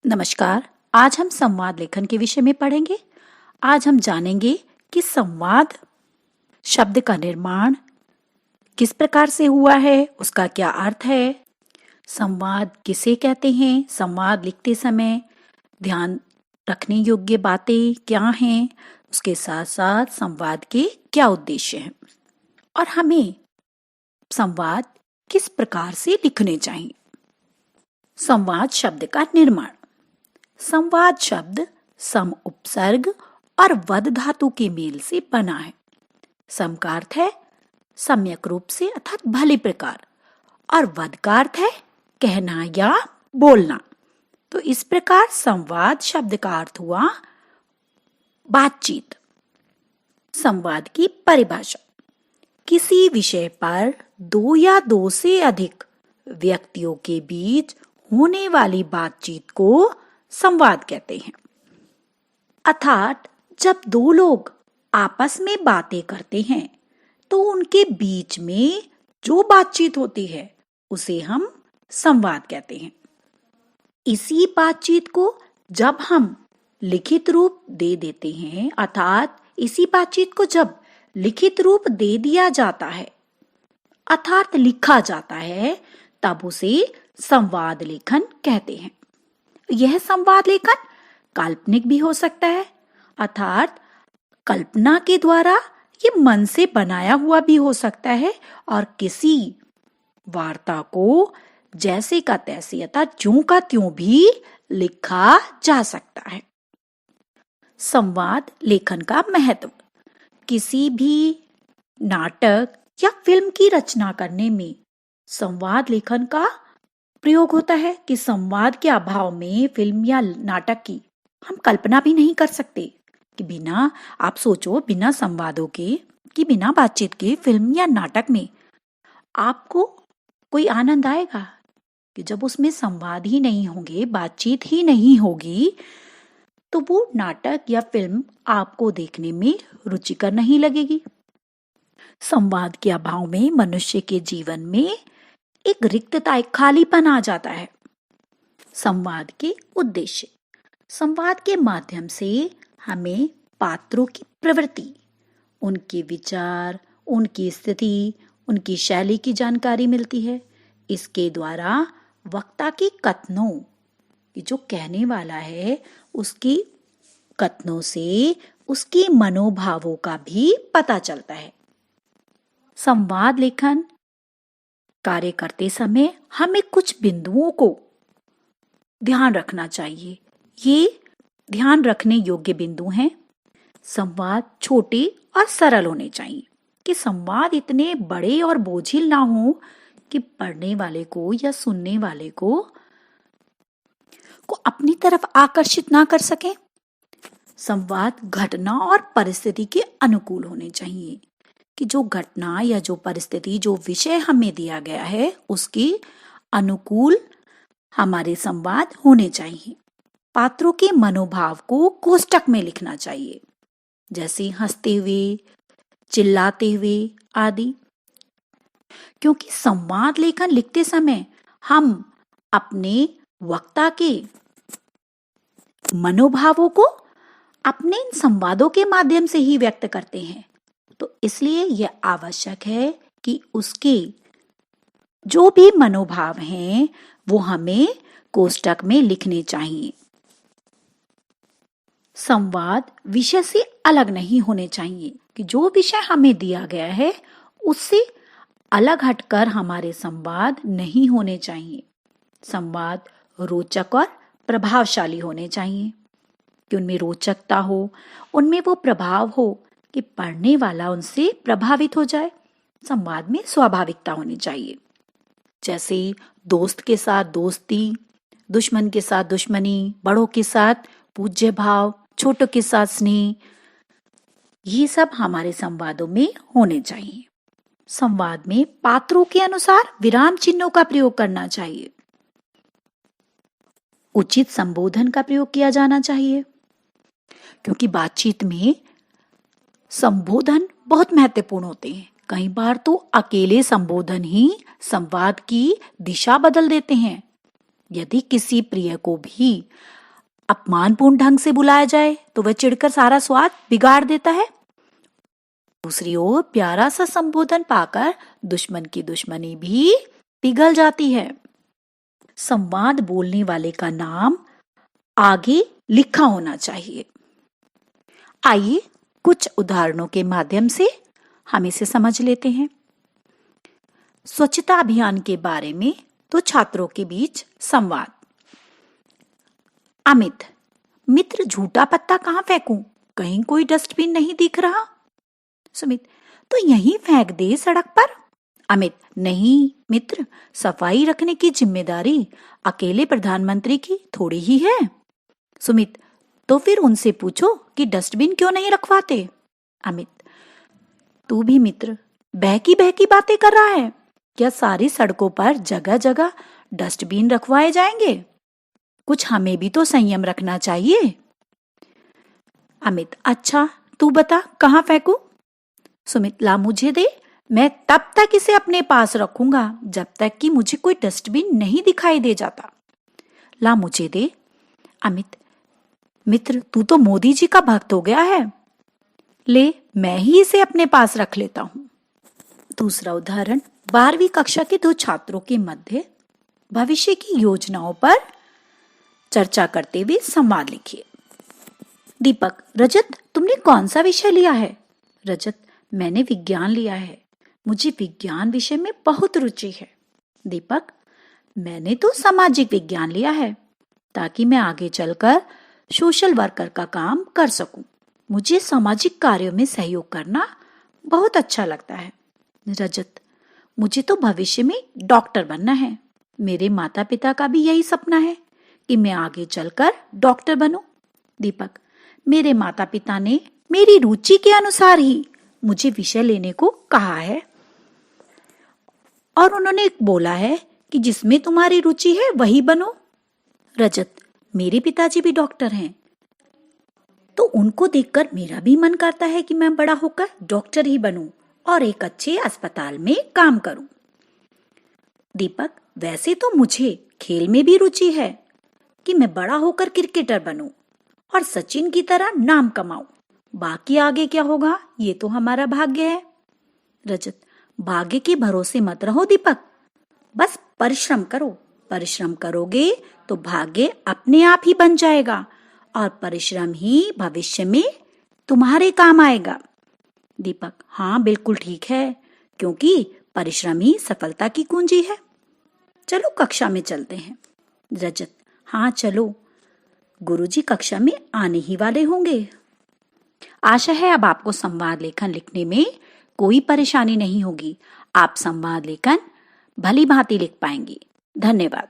नमस्कार। आज हम संवाद लेखन के विषय में पढ़ेंगे। आज हम जानेंगे कि संवाद शब्द का निर्माण किस प्रकार से हुआ है, उसका क्या अर्थ है, संवाद किसे कहते हैं, संवाद लिखते समय ध्यान रखने योग्य बातें क्या हैं, उसके साथ साथ संवाद के क्या उद्देश्य हैं और हमें संवाद किस प्रकार से लिखने चाहिए। संवाद शब्द का निर्माण। संवाद शब्द सम उपसर्ग और वद धातु के मेल से बना है। सम का अर्थ है सम्यक रूप से अर्थात भली प्रकार और वद का अर्थ है कहना या बोलना। तो इस प्रकार संवाद शब्द का अर्थ हुआ बातचीत। संवाद की परिभाषा। किसी विषय पर दो या दो से अधिक व्यक्तियों के बीच होने वाली बातचीत को संवाद कहते हैं। अर्थात जब दो लोग आपस में बातें करते हैं तो उनके बीच में जो बातचीत होती है उसे हम संवाद कहते हैं। इसी बातचीत को जब हम लिखित रूप दे देते हैं, अर्थात इसी बातचीत को जब लिखित रूप दे दिया जाता है अर्थात लिखा जाता है, तब उसे संवाद लेखन कहते हैं। यह संवाद लेखन काल्पनिक भी हो सकता है, अर्थात कल्पना के द्वारा ये मन से बनाया हुआ भी हो सकता है और किसी वार्ता को जैसे का तैसे अर्थात ज्यों का त्यों भी लिखा जा सकता है। संवाद लेखन का महत्व। किसी भी नाटक या फिल्म की रचना करने में संवाद लेखन का प्रयोग होता है कि संवाद के अभाव में फिल्म या नाटक की हम कल्पना भी नहीं कर सकते कि बिना, आप सोचो, बिना संवादों के कि बिना बातचीत के फिल्म या नाटक में आपको कोई आनंद आएगा कि जब उसमें संवाद ही नहीं होंगे, बातचीत ही नहीं होगी, तो वो नाटक या फिल्म आपको देखने में रुचिकर नहीं लगेगी। संवाद के अभाव में मनुष्य के जीवन में एक रिक्तता, एक खालीपन आ जाता है। संवाद के उद्देश्य। संवाद के माध्यम से हमें पात्रों की प्रवृत्ति, उनके विचार, उनकी स्थिति, उनकी शैली की जानकारी मिलती है। इसके द्वारा वक्ता के कथनों, जो कहने वाला है उसके कथनों से उसके मनोभावों का भी पता चलता है। संवाद लेखन कार्य करते समय हमें कुछ बिंदुओं को ध्यान रखना चाहिए। ये ध्यान रखने योग्य बिंदु हैं। संवाद छोटे और सरल होने चाहिए कि संवाद इतने बड़े और बोझिल ना हो कि पढ़ने वाले को या सुनने वाले को अपनी तरफ आकर्षित ना कर सके। संवाद घटना और परिस्थिति के अनुकूल होने चाहिए कि जो घटना या जो परिस्थिति, जो विषय हमें दिया गया है उसके अनुकूल हमारे संवाद होने चाहिए। पात्रों के मनोभाव को कोष्टक में लिखना चाहिए, जैसे हंसते हुए, चिल्लाते हुए आदि। क्योंकि संवाद लेखन लिखते समय हम अपने वक्ता के मनोभावों को अपने इन संवादों के माध्यम से ही व्यक्त करते हैं, तो इसलिए यह आवश्यक है कि उसके जो भी मनोभाव हैं वो हमें कोष्टक में लिखने चाहिए। संवाद विषय से अलग नहीं होने चाहिए कि जो विषय हमें दिया गया है उससे अलग हटकर हमारे संवाद नहीं होने चाहिए। संवाद रोचक और प्रभावशाली होने चाहिए कि उनमें रोचकता हो, उनमें वो प्रभाव हो कि पढ़ने वाला उनसे प्रभावित हो जाए। संवाद में स्वाभाविकता होनी चाहिए, जैसे दोस्त के साथ दोस्ती, दुश्मन के साथ दुश्मनी, बड़ों के साथ पूज्य भाव, छोटों के साथ स्नेह, ये सब हमारे संवादों में होने चाहिए। संवाद में पात्रों के अनुसार विराम चिन्हों का प्रयोग करना चाहिए। उचित संबोधन का प्रयोग किया जाना चाहिए, क्योंकि बातचीत में संबोधन बहुत महत्वपूर्ण होते हैं। कई बार तो अकेले संबोधन ही संवाद की दिशा बदल देते हैं। यदि किसी प्रिय को भी अपमानपूर्ण ढंग से बुलाया जाए तो वह चिढ़कर सारा स्वाद बिगाड़ देता है। दूसरी ओर प्यारा सा संबोधन पाकर दुश्मन की दुश्मनी भी पिघल जाती है। संवाद बोलने वाले का नाम आगे लिखा होना चाहिए। आइए कुछ उदाहरणों के माध्यम से हम इसे समझ लेते हैं। स्वच्छता अभियान के बारे में तो छात्रों के बीच संवाद। अमित, मित्र झूठा पत्ता कहाँ फेंकूं? कहीं कोई डस्टबिन नहीं दिख रहा। सुमित, तो यहीं फेंक दे सड़क पर। अमित, नहीं मित्र, सफाई रखने की जिम्मेदारी अकेले प्रधानमंत्री की थोड़ी ही है। सुमित, तो फिर उनसे पूछो कि डस्टबिन क्यों नहीं रखवाते। अमित, तू भी मित्र बहकी बहकी बातें कर रहा है। क्या सारी सड़कों पर जगह जगह डस्टबिन रखवाए जाएंगे? कुछ हमें भी तो संयम रखना चाहिए। अमित, अच्छा तू बता कहाँ फेंकूं? सुमित, ला मुझे दे, मैं तब तक इसे अपने पास रखूंगा जब तक कि मुझे कोई डस्टबिन नहीं दिखाई दे जाता। ला मुझे दे। अमित, मित्र तू तो मोदी जी का भक्त हो गया है। ले, मैं ही इसे अपने पास रख लेता हूं। दूसरा उदाहरण, 12वीं कक्षा के दो छात्रों के मध्य भविष्य की योजनाओं पर चर्चा करते हुए संवाद लिखिए। दीपक, रजत तुमने कौन सा विषय लिया है? रजत, मैंने विज्ञान लिया है, मुझे विज्ञान विषय में बहुत रुचि है। दीपक, मैंने तो सामाजिक विज्ञान लिया है ताकि मैं आगे चलकर सोशल वर्कर का काम कर सकूं। मुझे सामाजिक कार्यों में सहयोग करना बहुत अच्छा लगता है। रजत, मुझे तो भविष्य में डॉक्टर बनना है। मेरे माता पिता का भी यही सपना है कि मैं आगे चलकर डॉक्टर बनूं। दीपक, मेरे माता पिता ने मेरी रुचि के अनुसार ही मुझे विषय लेने को कहा है और उन्होंने बोला है कि जिसमें तुम्हारी रुचि है वही बनो। रजत, मेरे पिताजी भी डॉक्टर हैं, तो उनको देखकर मेरा भी मन करता है कि मैं बड़ा होकर डॉक्टर ही बनूं और एक अच्छे अस्पताल में काम करूं। दीपक, वैसे तो मुझे खेल में भी रुचि है कि मैं बड़ा होकर क्रिकेटर बनूं और सचिन की तरह नाम कमाऊं। बाकी आगे क्या होगा ये तो हमारा भाग्य है। रजत, भाग्य के भरोसे मत रहो दीपक, बस परिश्रम करो। परिश्रम करोगे तो भाग्य अपने आप ही बन जाएगा और परिश्रम ही भविष्य में तुम्हारे काम आएगा। दीपक, हाँ बिल्कुल ठीक है, क्योंकि परिश्रम ही सफलता की कुंजी है। चलो कक्षा में चलते हैं। रजत, हाँ चलो, गुरुजी कक्षा में आने ही वाले होंगे। आशा है अब आपको संवाद लेखन लिखने में कोई परेशानी नहीं होगी। आप संवाद लेखन भली भांति लिख पाएंगी। धन्यवाद।